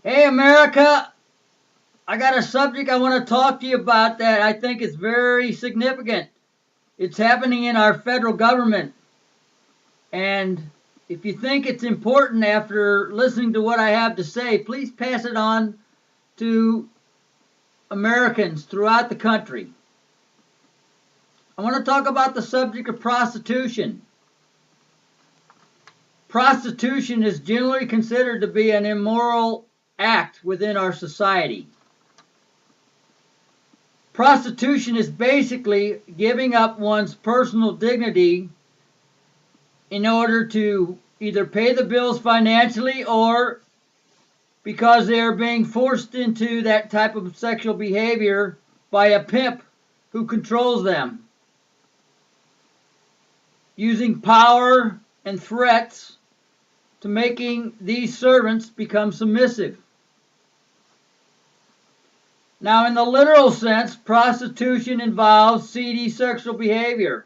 Hey America, I got a subject I want to talk to you about that I think is very significant. It's happening in our federal government. And if you think it's important after listening to what I have to say, please pass it on to Americans throughout the country. I want to talk about the subject of prostitution. Prostitution is generally considered to be an immoral act within our society. Prostitution is basically giving up one's personal dignity in order to either pay the bills financially or because they are being forced into that type of sexual behavior by a pimp who controls them, using power and threats to making these servants become submissive. Now, in the literal sense, prostitution involves seedy sexual behavior.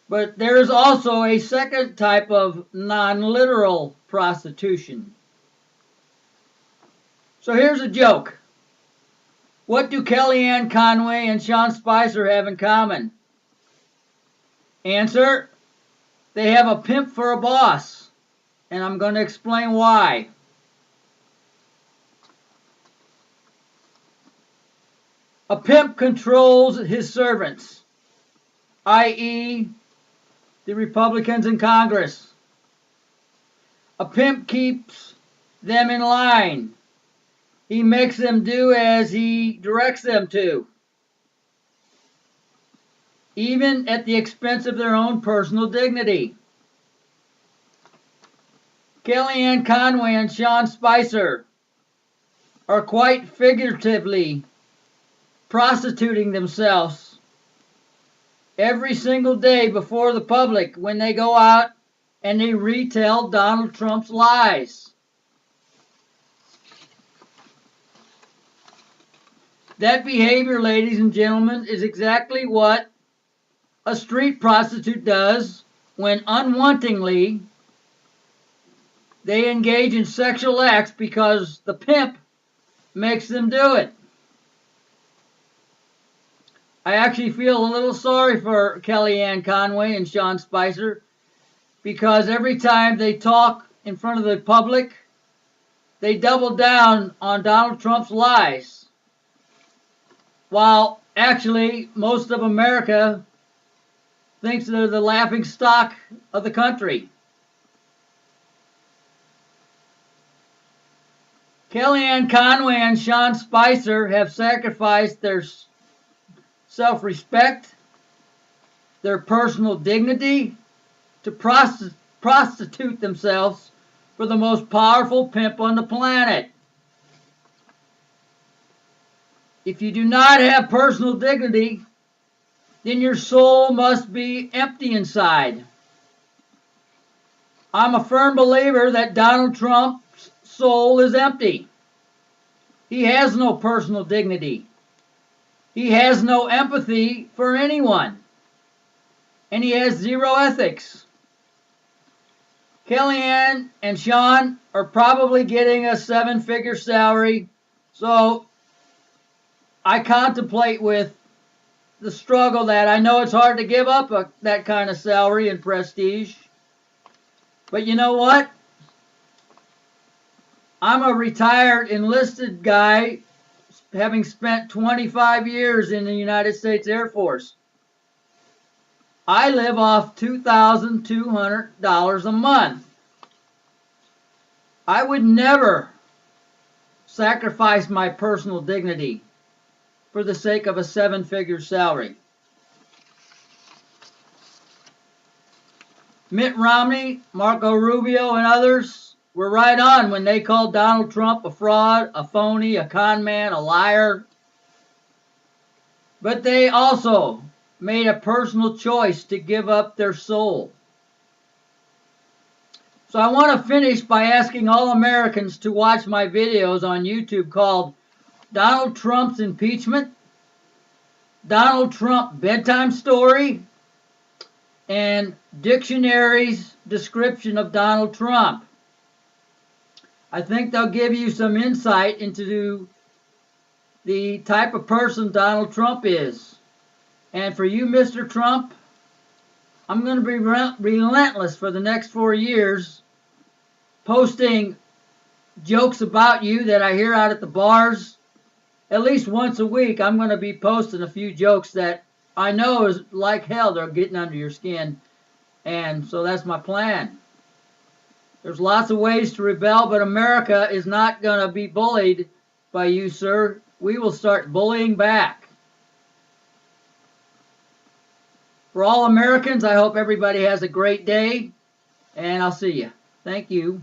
But there is also a second type of non-literal prostitution. So here's a joke. What do Kellyanne Conway and Sean Spicer have in common? Answer, they have a pimp for a boss. And I'm going to explain why. A pimp controls his servants, i.e., the Republicans in Congress. A pimp keeps them in line. He makes them do as he directs them to, even at the expense of their own personal dignity. Kellyanne Conway and Sean Spicer are quite figuratively prostituting themselves every single day before the public when they go out and they retell Donald Trump's lies. That behavior, ladies and gentlemen, is exactly what a street prostitute does when unwantingly they engage in sexual acts because the pimp makes them do it. I actually feel a little sorry for Kellyanne Conway and Sean Spicer because every time they talk in front of the public, they double down on Donald Trump's lies. While actually most of America thinks they're the laughing stock of the country. Kellyanne Conway and Sean Spicer have sacrificed their self-respect, their personal dignity, to prostitute themselves for the most powerful pimp on the planet. If you do not have personal dignity, then your soul must be empty inside. I'm a firm believer that Donald Trump's soul is empty. He has no personal dignity. He has no empathy for anyone. And he has zero ethics. Kellyanne and Sean are probably getting a 7-figure salary, so I contemplate with the struggle that I know it's hard to give up that kind of salary and prestige. But you know what? I'm a retired enlisted guy having spent 25 years in the United States Air Force. I live off $2,200 a month. I would never sacrifice my personal dignity for the sake of a 7-figure salary. Mitt Romney, Marco Rubio, and others were right on when they called Donald Trump a fraud, a phony, a con man, a liar. But they also made a personal choice to give up their soul. So I want to finish by asking all Americans to watch my videos on YouTube called Donald Trump's Impeachment, Donald Trump Bedtime Story, and Dictionary's Description of Donald Trump. I think they'll give you some insight into the type of person Donald Trump is. And for you, Mr. Trump, I'm going to be relentless for the next 4 years, posting jokes about you that I hear out at the bars. At least once a week, I'm going to be posting a few jokes that I know is like hell they're getting under your skin. And so that's my plan. There's lots of ways to rebel, but America is not going to be bullied by you, sir. We will start bullying back. For all Americans, I hope everybody has a great day, and I'll see you. Thank you.